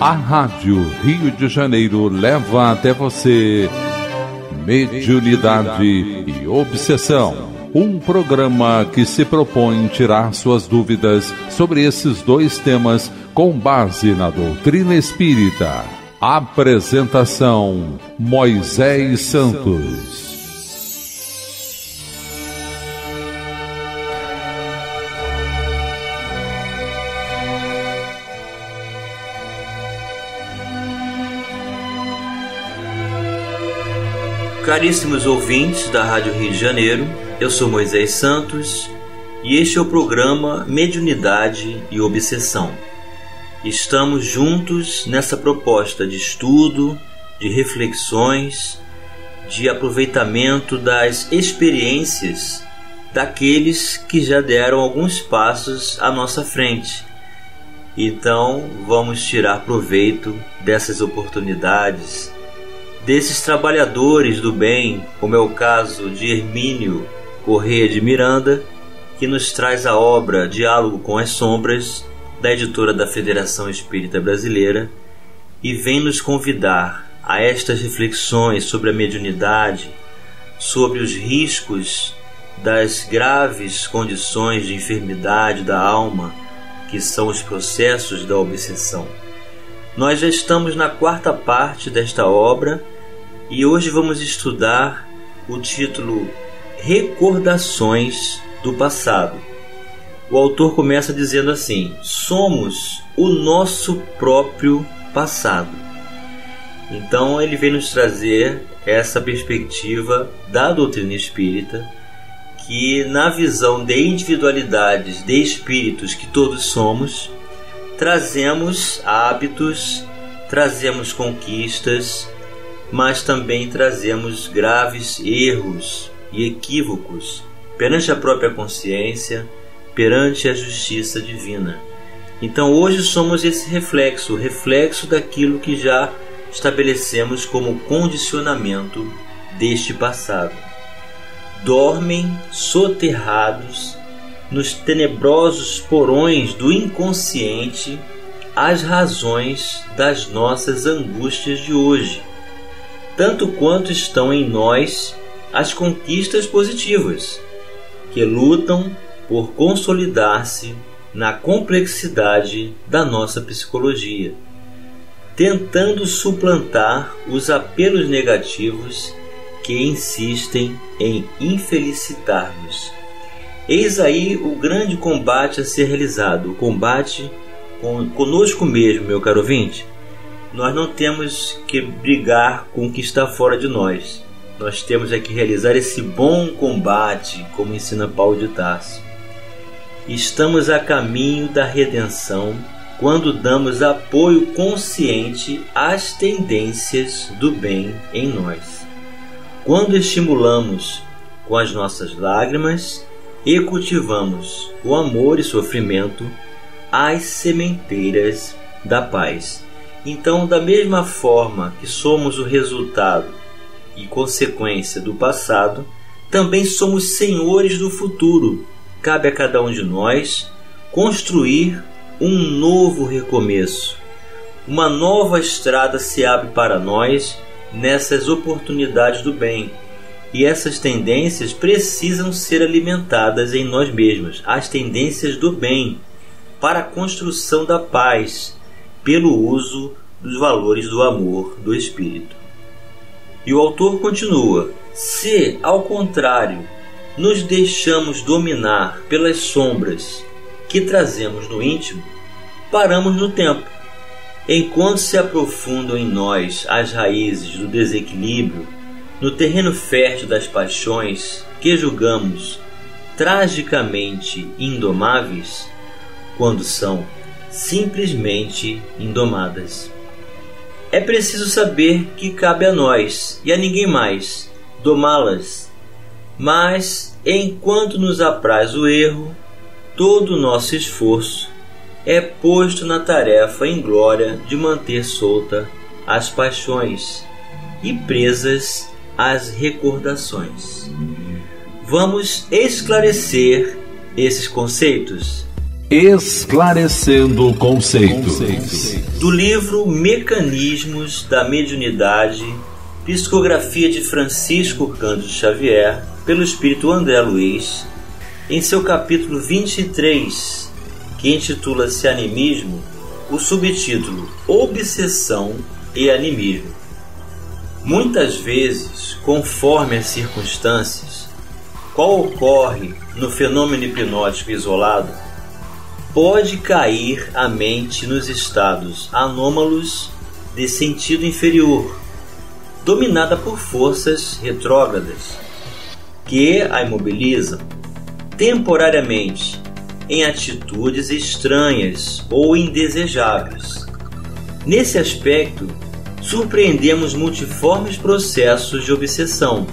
A Rádio Rio de Janeiro leva até você Mediunidade e Obsessão. Um programa que se propõe tirar suas dúvidas sobre esses dois temas com base na doutrina espírita. Apresentação: Moisés Santos. Caríssimos ouvintes da Rádio Rio de Janeiro, eu sou Moisés Santos e este é o programa Mediunidade e Obsessão. Estamos juntos nessa proposta de estudo, de reflexões, de aproveitamento das experiências daqueles que já deram alguns passos à nossa frente. Então, vamos tirar proveito dessas oportunidades, desses trabalhadores do bem, como é o caso de Hermínio Corrêa de Miranda, que nos traz a obra Diálogo com as Sombras, da editora da Federação Espírita Brasileira, e vem nos convidar a estas reflexões sobre a mediunidade, sobre os riscos das graves condições de enfermidade da alma, que são os processos da obsessão. Nós já estamos na quarta parte desta obra e hoje vamos estudar o título Recordações do Passado. O autor começa dizendo assim: somos o nosso próprio passado. Então ele vem nos trazer essa perspectiva da doutrina espírita, que na visão de individualidades, de espíritos que todos somos, trazemos hábitos, trazemos conquistas, mas também trazemos graves erros e equívocos perante a própria consciência, perante a justiça divina. Então hoje somos esse reflexo, o reflexo daquilo que já estabelecemos como condicionamento deste passado. Dormem soterrados nos tenebrosos porões do inconsciente as razões das nossas angústias de hoje, tanto quanto estão em nós as conquistas positivas, que lutam por consolidar-se na complexidade da nossa psicologia, tentando suplantar os apelos negativos que insistem em infelicitar-nos. Eis aí o grande combate a ser realizado, o combate conosco mesmo, meu caro ouvinte. Nós não temos que brigar com o que está fora de nós. Nós temos que realizar esse bom combate, como ensina Paulo de Tarso. Estamos a caminho da redenção quando damos apoio consciente às tendências do bem em nós. Quando estimulamos com as nossas lágrimas e cultivamos o amor e sofrimento as sementeiras da paz. Então, da mesma forma que somos o resultado e consequência do passado, também somos senhores do futuro. Cabe a cada um de nós construir um novo recomeço. Uma nova estrada se abre para nós nessas oportunidades do bem. E essas tendências precisam ser alimentadas em nós mesmos, as tendências do bem, para a construção da paz, pelo uso dos valores do amor do Espírito. E o autor continua: se, ao contrário, nos deixamos dominar pelas sombras que trazemos no íntimo, paramos no tempo. Enquanto se aprofundam em nós as raízes do desequilíbrio, no terreno fértil das paixões que julgamos tragicamente indomáveis, quando são simplesmente indomadas. É preciso saber que cabe a nós e a ninguém mais domá-las, mas enquanto nos apraz o erro, todo o nosso esforço é posto na tarefa inglória de manter solta as paixões e presas as recordações. Vamos esclarecer esses conceitos. Esclarecendo conceitos. Do livro Mecanismos da Mediunidade, psicografia de Francisco Cândido Xavier, pelo Espírito André Luiz, em seu capítulo 23, que intitula-se Animismo, o subtítulo Obsessão e Animismo. Muitas vezes, conforme as circunstâncias, qual ocorre no fenômeno hipnótico isolado, pode cair a mente nos estados anômalos de sentido inferior, dominada por forças retrógradas, que a imobilizam temporariamente em atitudes estranhas ou indesejáveis. Nesse aspecto, surpreendemos multiformes processos de obsessão,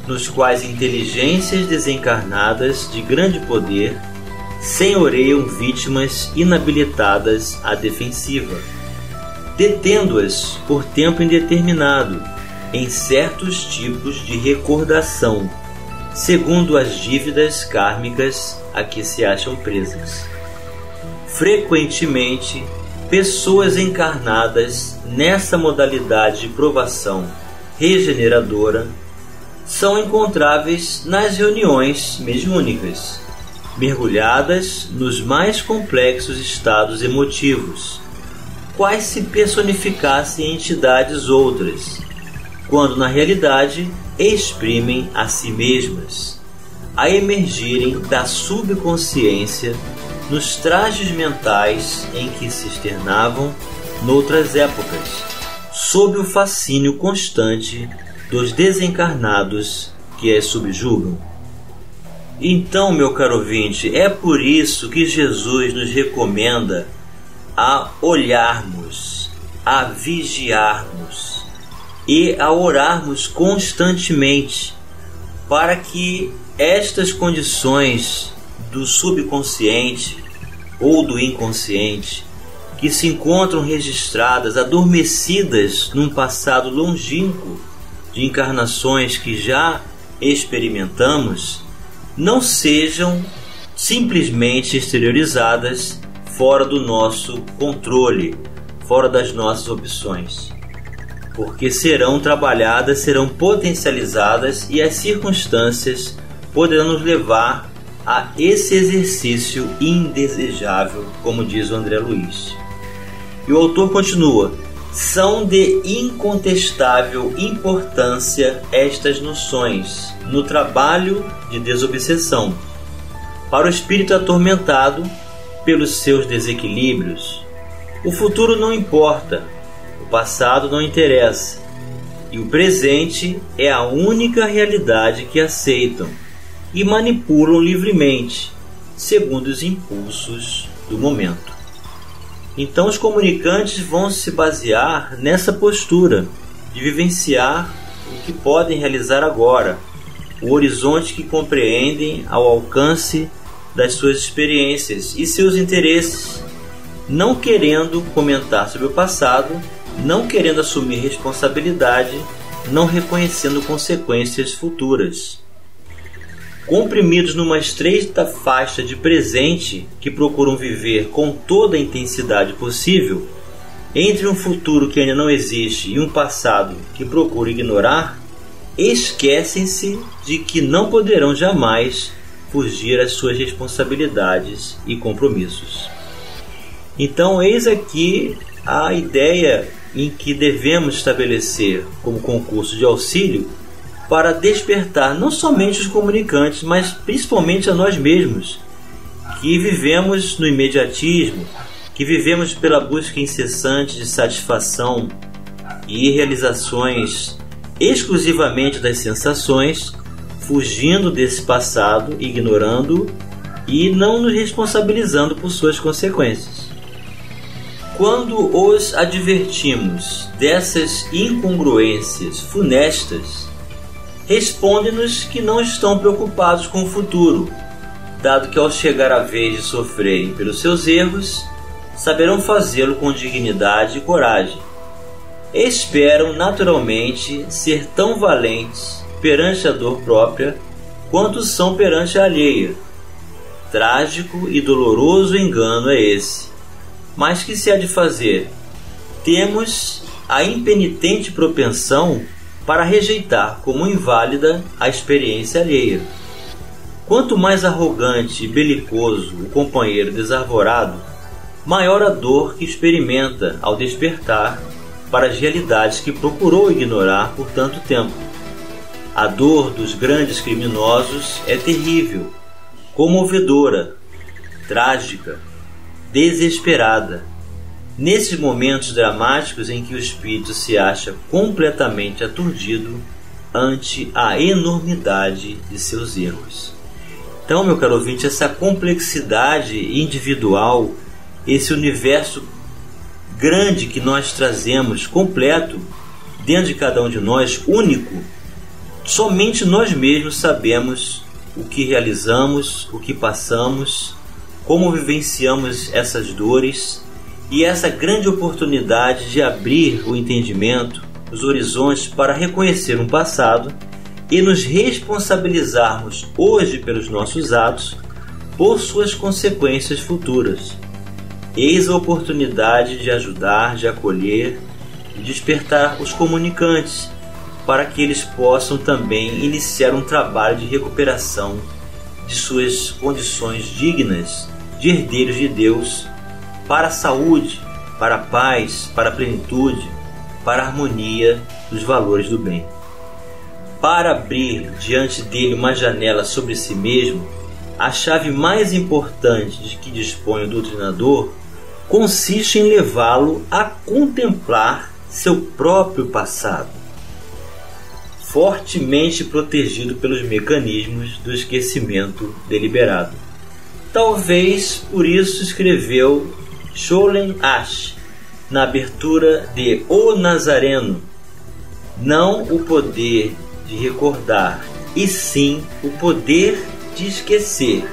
nos quais inteligências desencarnadas de grande poder senhoreiam vítimas inabilitadas à defensiva, detendo-as por tempo indeterminado em certos tipos de recordação, segundo as dívidas kármicas a que se acham presas. Frequentemente, pessoas encarnadas nessa modalidade de provação regeneradora são encontráveis nas reuniões mediúnicas, mergulhadas nos mais complexos estados emotivos, quais se personificassem em entidades outras, quando na realidade exprimem a si mesmas, a emergirem da subconsciência nos trajes mentais em que se externavam noutras épocas, sob o fascínio constante dos desencarnados que as subjugam. Então, meu caro ouvinte, é por isso que Jesus nos recomenda a olharmos, a vigiarmos e a orarmos constantemente, para que estas condições do subconsciente ou do inconsciente, que se encontram registradas, adormecidas num passado longínquo de encarnações que já experimentamos, não sejam simplesmente exteriorizadas fora do nosso controle, fora das nossas opções, porque serão trabalhadas, serão potencializadas e as circunstâncias poderão nos levar a esse exercício indesejável, como diz o André Luiz. E o autor continua: são de incontestável importância estas noções no trabalho de desobsessão. Para o espírito atormentado pelos seus desequilíbrios, o futuro não importa, o passado não interessa, e o presente é a única realidade que aceitam e manipulam livremente, segundo os impulsos do momento. Então os comunicantes vão se basear nessa postura de vivenciar o que podem realizar agora, o horizonte que compreendem ao alcance das suas experiências e seus interesses, não querendo comentar sobre o passado, não querendo assumir responsabilidade, não reconhecendo consequências futuras. Comprimidos numa estreita faixa de presente que procuram viver com toda a intensidade possível, entre um futuro que ainda não existe e um passado que procura ignorar, esquecem-se de que não poderão jamais fugir às suas responsabilidades e compromissos. Então, eis aqui a ideia em que devemos estabelecer como concurso de auxílio para despertar não somente os comunicantes, mas principalmente a nós mesmos, que vivemos no imediatismo, que vivemos pela busca incessante de satisfação e realizações exclusivamente das sensações, fugindo desse passado, ignorando e não nos responsabilizando por suas consequências. Quando os advertimos dessas incongruências funestas, respondem-nos que não estão preocupados com o futuro, dado que ao chegar a vez de sofrerem pelos seus erros, saberão fazê-lo com dignidade e coragem. Esperam naturalmente ser tão valentes perante a dor própria quanto são perante a alheia. Trágico e doloroso engano é esse. Mas que se há de fazer? Temos a impenitente propensão para rejeitar como inválida a experiência alheia. Quanto mais arrogante e belicoso o companheiro desarvorado, maior a dor que experimenta ao despertar para as realidades que procurou ignorar por tanto tempo. A dor dos grandes criminosos é terrível, comovedora, trágica, desesperada. Nesses momentos dramáticos em que o espírito se acha completamente aturdido ante a enormidade de seus erros. Então, meu caro ouvinte, essa complexidade individual, esse universo grande que nós trazemos, completo, dentro de cada um de nós, único, somente nós mesmos sabemos o que realizamos, o que passamos, como vivenciamos essas dores, e essa grande oportunidade de abrir o entendimento, os horizontes para reconhecer um passado e nos responsabilizarmos hoje pelos nossos atos, por suas consequências futuras. Eis a oportunidade de ajudar, de acolher, de despertar os comunicantes, para que eles possam também iniciar um trabalho de recuperação de suas condições dignas de herdeiros de Deus, para a saúde, para a paz, para a plenitude, para a harmonia dos valores do bem. Para abrir diante dele uma janela sobre si mesmo, a chave mais importante de que dispõe o doutrinador consiste em levá-lo a contemplar seu próprio passado, fortemente protegido pelos mecanismos do esquecimento deliberado. Talvez por isso escreveu Scholen Asch na abertura de O Nazareno: não o poder de recordar, e sim o poder de esquecer,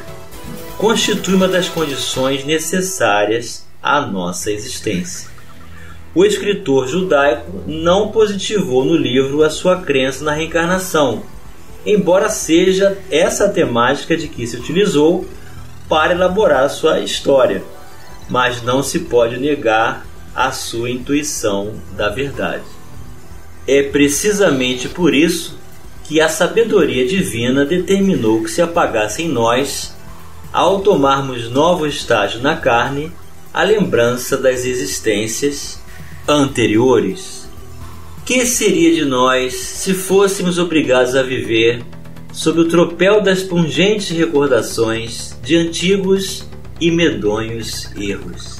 constitui uma das condições necessárias à nossa existência. O escritor judaico não positivou no livro a sua crença na reencarnação, embora seja essa a temática de que se utilizou para elaborar a sua história, mas não se pode negar a sua intuição da verdade. É precisamente por isso que a sabedoria divina determinou que se apagasse em nós, ao tomarmos novo estágio na carne, a lembrança das existências anteriores. Que seria de nós se fôssemos obrigados a viver sob o tropel das pungentes recordações de antigos e medonhos erros?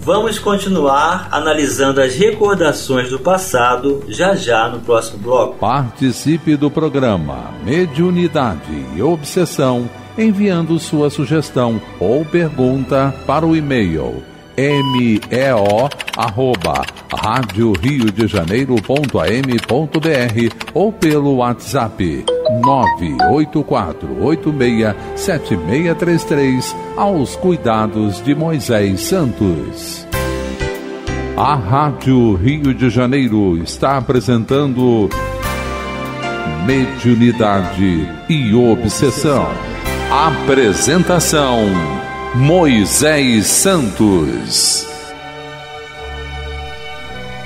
Vamos continuar analisando as recordações do passado já no próximo bloco. Participe do programa Mediunidade e Obsessão enviando sua sugestão ou pergunta para o e-mail meo@radioriodejaneiro.am.br ou pelo WhatsApp 984867633 aos cuidados de Moisés Santos. A Rádio Rio de Janeiro está apresentando Mediunidade e Obsessão. Apresentação: Moisés Santos.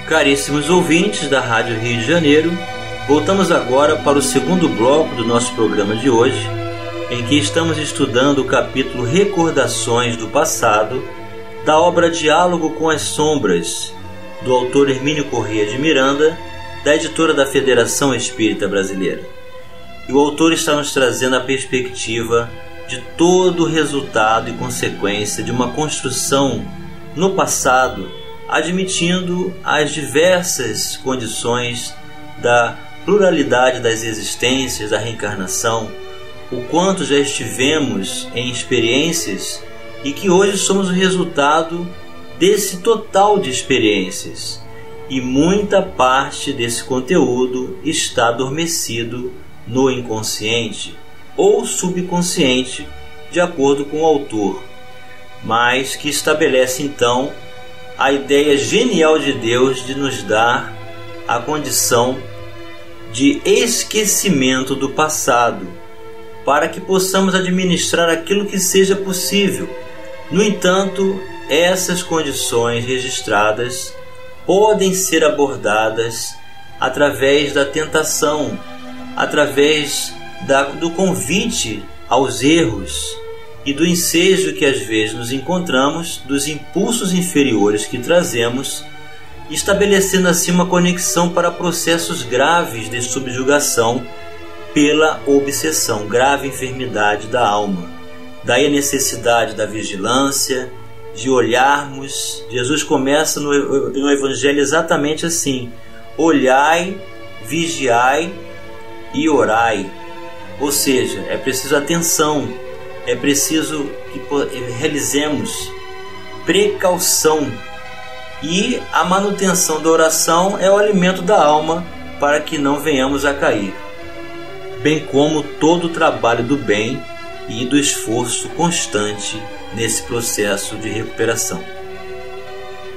Caríssimos ouvintes da Rádio Rio de Janeiro, voltamos agora para o segundo bloco do nosso programa de hoje, em que estamos estudando o capítulo Recordações do Passado, da obra Diálogo com as Sombras, do autor Hermínio Corrêa de Miranda, da editora da Federação Espírita Brasileira. E o autor está nos trazendo a perspectiva de todo o resultado e consequência de uma construção no passado, admitindo as diversas condições da pluralidade das existências, da reencarnação, o quanto já estivemos em experiências e que hoje somos o resultado desse total de experiências, e muita parte desse conteúdo está adormecido no inconsciente ou subconsciente, de acordo com o autor, mas que estabelece então a ideia genial de Deus de nos dar a condição de esquecimento do passado, para que possamos administrar aquilo que seja possível. No entanto, essas condições registradas podem ser abordadas através da tentação, através do convite aos erros e do ensejo que às vezes nos encontramos dos impulsos inferiores que trazemos, estabelecendo assim uma conexão para processos graves de subjugação pela obsessão, grave enfermidade da alma. Daí a necessidade da vigilância, de olharmos. Jesus começa no Evangelho exatamente assim: olhai, vigiai e orai. Ou seja, é preciso atenção, é preciso que realizemos precaução. E a manutenção da oração é o alimento da alma para que não venhamos a cair, bem como todo o trabalho do bem e do esforço constante nesse processo de recuperação.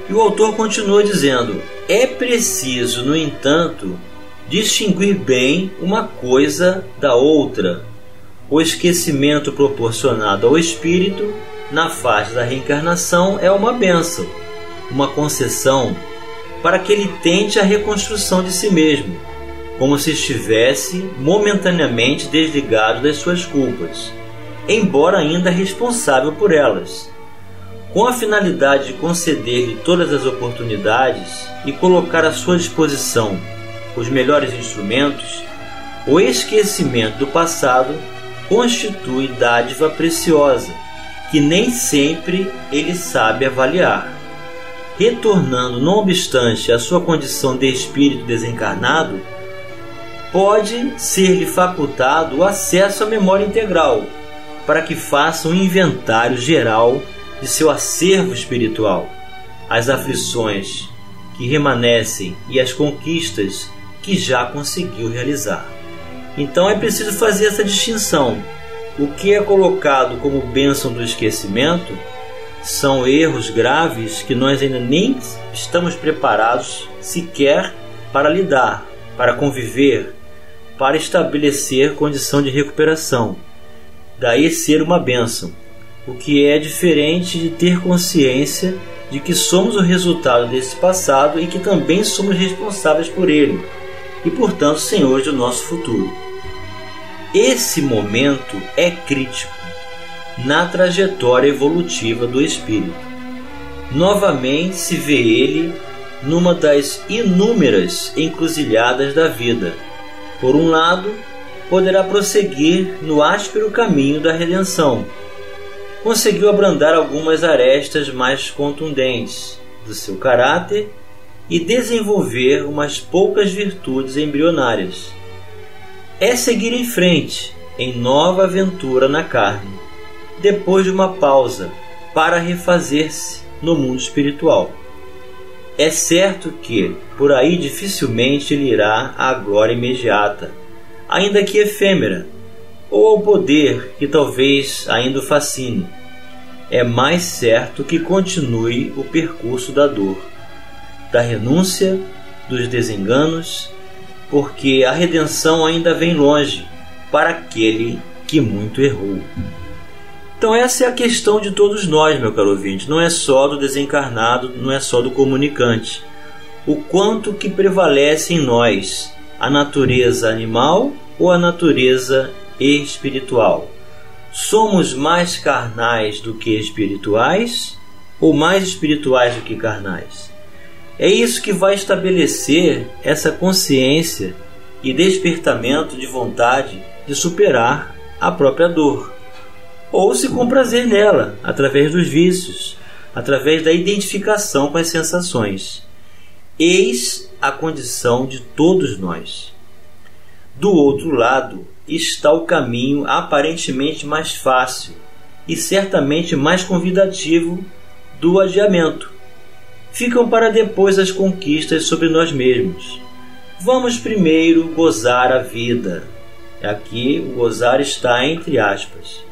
E o autor continua dizendo: é preciso, no entanto, distinguir bem uma coisa da outra. O esquecimento proporcionado ao espírito na fase da reencarnação é uma bênção, uma concessão para que ele tente a reconstrução de si mesmo, como se estivesse momentaneamente desligado das suas culpas, embora ainda responsável por elas, com a finalidade de conceder-lhe todas as oportunidades e colocar à sua disposição os melhores instrumentos. O esquecimento do passado constitui dádiva preciosa, que nem sempre ele sabe avaliar. Retornando, não obstante, à sua condição de espírito desencarnado, pode ser-lhe facultado o acesso à memória integral, para que faça um inventário geral de seu acervo espiritual, as aflições que remanescem e as conquistas que já conseguiu realizar. Então é preciso fazer essa distinção. O que é colocado como bênção do esquecimento são erros graves que nós ainda nem estamos preparados sequer para lidar, para conviver, para estabelecer condição de recuperação. Daí ser uma bênção, o que é diferente de ter consciência de que somos o resultado desse passado e que também somos responsáveis por ele e, portanto, senhores do nosso futuro. Esse momento é crítico na trajetória evolutiva do espírito. Novamente se vê ele numa das inúmeras encruzilhadas da vida. Por um lado, poderá prosseguir no áspero caminho da redenção. Conseguiu abrandar algumas arestas mais contundentes do seu caráter e desenvolver umas poucas virtudes embrionárias. É seguir em frente, em nova aventura na carne, depois de uma pausa para refazer-se no mundo espiritual. É certo que, por aí dificilmente ele irá à glória imediata, ainda que efêmera, ou ao poder que talvez ainda o fascine. É mais certo que continue o percurso da dor, da renúncia, dos desenganos, porque a redenção ainda vem longe para aquele que muito errou. Então essa é a questão de todos nós, meu caro ouvinte. Não é só do desencarnado, não é só do comunicante. O quanto que prevalece em nós, a natureza animal ou a natureza espiritual? Somos mais carnais do que espirituais ou mais espirituais do que carnais? É isso que vai estabelecer essa consciência e despertamento de vontade de superar a própria dor, ou se comprazer nela, através dos vícios, através da identificação com as sensações. Eis a condição de todos nós. Do outro lado está o caminho aparentemente mais fácil e certamente mais convidativo do adiamento. Ficam para depois as conquistas sobre nós mesmos. Vamos primeiro gozar a vida. Aqui o gozar está entre aspas.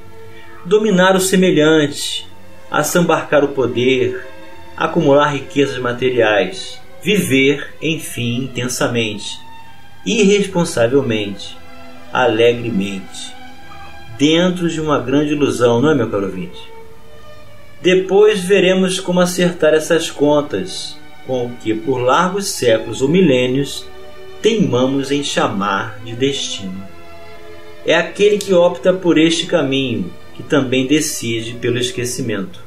Dominar o semelhante, assambarcar o poder, acumular riquezas materiais, viver, enfim, intensamente, irresponsavelmente, alegremente, dentro de uma grande ilusão, não é, meu caro ouvinte? Depois veremos como acertar essas contas com o que por largos séculos ou milênios teimamos em chamar de destino. É aquele que opta por este caminho que também decide pelo esquecimento.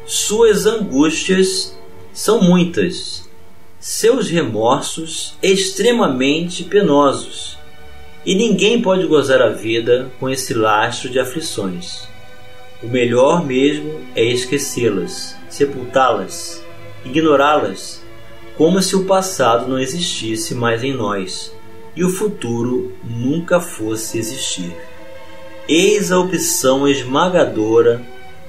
Suas angústias são muitas, seus remorsos extremamente penosos, e ninguém pode gozar a vida com esse lastro de aflições. O melhor mesmo é esquecê-las, sepultá-las, ignorá-las, como se o passado não existisse mais em nós e o futuro nunca fosse existir. Eis a opção esmagadora,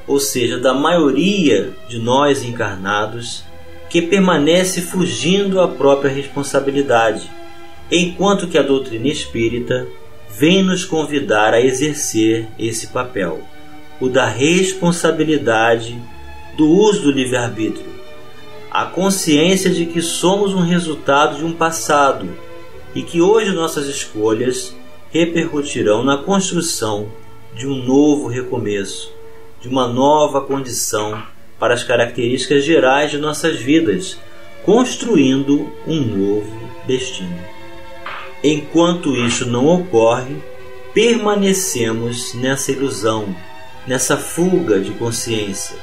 ou seja, da maioria de nós encarnados, que permanece fugindo à própria responsabilidade, enquanto que a doutrina espírita vem nos convidar a exercer esse papel, o da responsabilidade do uso do livre-arbítrio, a consciência de que somos um resultado de um passado e que hoje nossas escolhas repercutirão na construção de um novo recomeço, de uma nova condição para as características gerais de nossas vidas, construindo um novo destino. Enquanto isso não ocorre, permanecemos nessa ilusão, nessa fuga de consciência,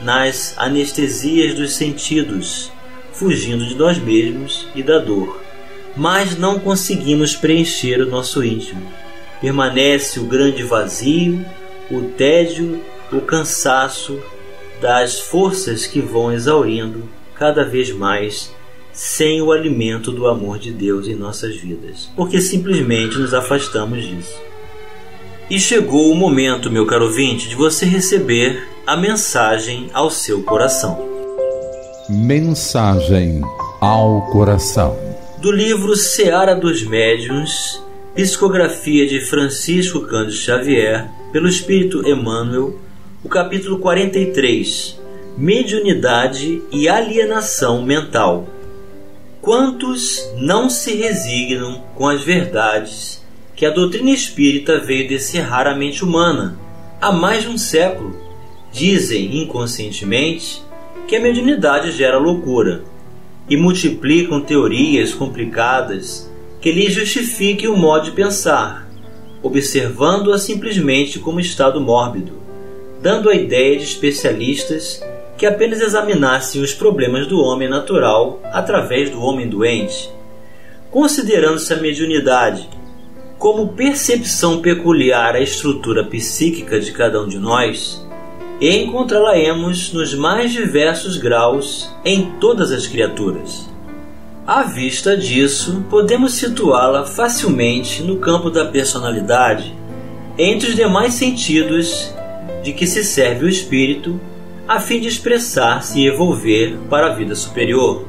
nas anestesias dos sentidos, fugindo de nós mesmos e da dor. Mas não conseguimos preencher o nosso íntimo. Permanece o grande vazio, o tédio, o cansaço das forças que vão exaurindo cada vez mais, sem o alimento do amor de Deus em nossas vidas, porque simplesmente nos afastamos disso. E chegou o momento, meu caro ouvinte, de você receber a mensagem ao seu coração. Mensagem ao coração. Do livro Seara dos Médiuns, psicografia de Francisco Cândido Xavier, pelo Espírito Emmanuel, o capítulo 43, Mediunidade e Alienação Mental. Quantos não se resignam com as verdades que a doutrina espírita veio descerrar à mente humana há mais de um século? Dizem inconscientemente que a mediunidade gera loucura e multiplicam teorias complicadas que lhes justifiquem o modo de pensar, observando-a simplesmente como estado mórbido, dando a ideia de especialistas que apenas examinassem os problemas do homem natural através do homem doente. Considerando-se a mediunidade como percepção peculiar à estrutura psíquica de cada um de nós, encontrá-la-emos nos mais diversos graus em todas as criaturas. À vista disso, podemos situá-la facilmente no campo da personalidade, entre os demais sentidos de que se serve o espírito a fim de expressar-se e evolver para a vida superior.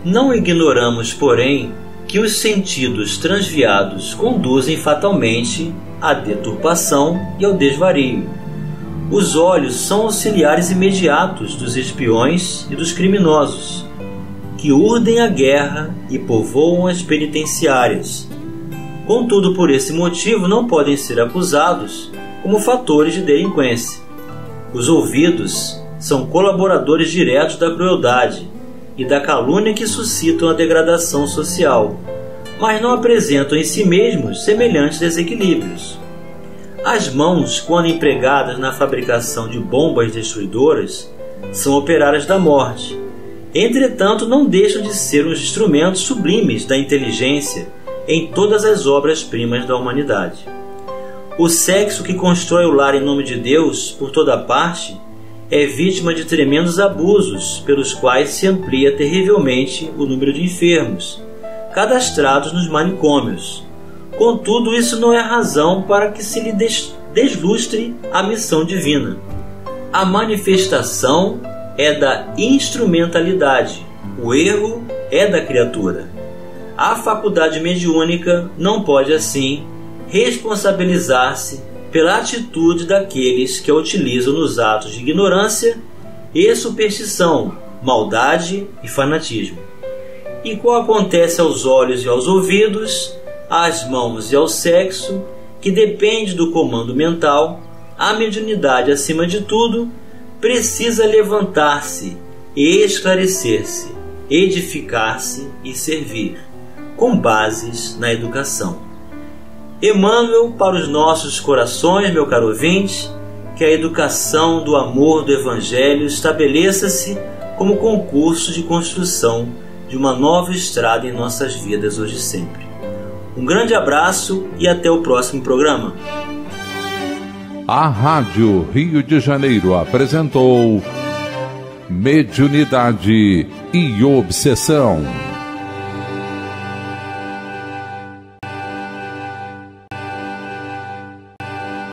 Não ignoramos, porém, que os sentidos transviados conduzem fatalmente à deturpação e ao desvario. Os olhos são auxiliares imediatos dos espiões e dos criminosos, que urdem a guerra e povoam as penitenciárias. Contudo, por esse motivo, não podem ser acusados como fatores de delinquência. Os ouvidos são colaboradores diretos da crueldade e da calúnia que suscitam a degradação social, mas não apresentam em si mesmos semelhantes desequilíbrios. As mãos, quando empregadas na fabricação de bombas destruidoras, são operárias da morte. Entretanto, não deixam de ser os instrumentos sublimes da inteligência em todas as obras-primas da humanidade. O sexo que constrói o lar em nome de Deus por toda parte é vítima de tremendos abusos pelos quais se amplia terrivelmente o número de enfermos cadastrados nos manicômios. Contudo, isso não é razão para que se lhe deslustre a missão divina. A manifestação é da instrumentalidade, o erro é da criatura. A faculdade mediúnica não pode, assim, responsabilizar-se pela atitude daqueles que a utilizam nos atos de ignorância e superstição, maldade e fanatismo. E qual acontece aos olhos e aos ouvidos, às mãos e ao sexo, que depende do comando mental, a mediunidade, acima de tudo, precisa levantar-se e esclarecer-se, edificar-se e servir, com bases na educação. Emmanuel, para os nossos corações, meu caro ouvinte, que a educação do amor do Evangelho estabeleça-se como concurso de construção de uma nova estrada em nossas vidas hoje e sempre. Um grande abraço e até o próximo programa. A Rádio Rio de Janeiro apresentou Mediunidade e Obsessão.